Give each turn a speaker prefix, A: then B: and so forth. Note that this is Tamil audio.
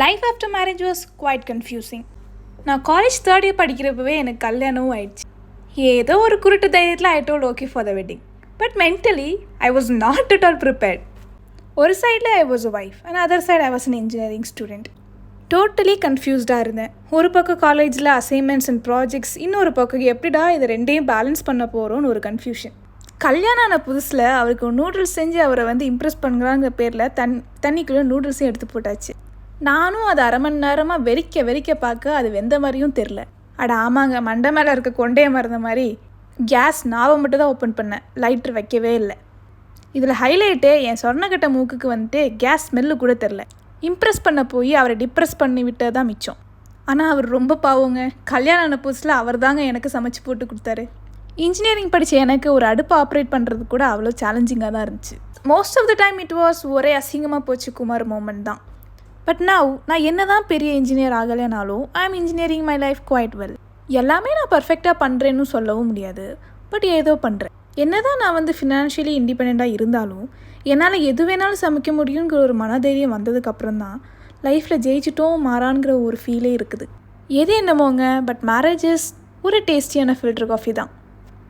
A: Life after marriage was quite confusing. நான் காலேஜ் தேர்ட் இயர் படிக்கிறப்பவே எனக்கு கல்யாணமும் ஆயிடுச்சு. ஏதோ ஒரு குருட்டு தைரியத்தில் I told okay for the wedding. But mentally I was not at all prepared. ஒரு சைடில் I was a wife and other side I was an engineering student. Totally கன்ஃபியூஸ்டாக இருந்தேன். ஒரு பக்கம் காலேஜில் அசைன்மெண்ட்ஸ் அண்ட் ப்ராஜெக்ட்ஸ், இன்னொரு பக்கம் எப்படிடா இது ரெண்டையும் பேலன்ஸ் பண்ண போகிறோன்னு ஒரு கன்ஃபியூஷன். கல்யாணம் ஆன புதுசில் அவருக்கு நூடுல்ஸ் செஞ்சு அவரை இம்ப்ரெஸ் பண்ணுறாங்கிற பேரில் தண்ணிக்குள்ளே நூடுல்ஸையும் எடுத்து போட்டாச்சு. நானும் அது அரை மணி நேரமாக வெறிக்க பார்க்க அது வெந்த மாதிரியும் தெரில. அட ஆமாங்க, மண்டை மேலே இருக்க கொண்டையை மறந்த மாதிரி கேஸ் நாவை மட்டும் தான் ஓப்பன் பண்ணேன், லைட்ரு வைக்கவே இல்லை. இதில் ஹைலைட்டே என் சொர்ணக்கட்ட மூக்குக்கு கேஸ் ஸ்மெல்லு கூட தெரில. இம்ப்ரெஸ் பண்ண போய் அவரை டிப்ரெஸ் பண்ணி விட்டது தான் மிச்சம். ஆனால் அவர் ரொம்ப பாவங்க. கல்யாணம் ஆன புதுசில் அவர் தாங்க எனக்கு சமைச்சு போட்டு கொடுத்தாரு. இன்ஜினியரிங் படித்த எனக்கு ஒரு அடுப்பு ஆப்ரேட் பண்ணுறது கூட அவ்வளோ சேலஞ்சிங்காக தான் இருந்துச்சு. Most of the time it was ஒரே அசிங்கமாக போச்சு குமார் மூமெண்ட் தான். பட் நான் என்ன தான் பெரிய இன்ஜினியர் ஆகலைனாலும் I am engineering my life quite well. எல்லாமே நான் பர்ஃபெக்டாக பண்ணுறேன்னு சொல்லவும் முடியாது, பட் ஏதோ பண்ணுறேன். என்ன தான் நான் ஃபினான்ஷியலி இண்டிபெண்ட்டாக இருந்தாலும் என்னால் எது வேணாலும் சமைக்க முடியுங்கிற ஒரு மனதைரியம் வந்ததுக்கப்புறம் தான் லைஃப்பில் ஜெயிச்சிட்டோம் மாறான்கிற ஒரு ஃபீலே இருக்குது. எது என்னமோங்க, பட் மேரேஜஸ் ஒரு டேஸ்டியான ஃபில்டர் காஃபி தான்.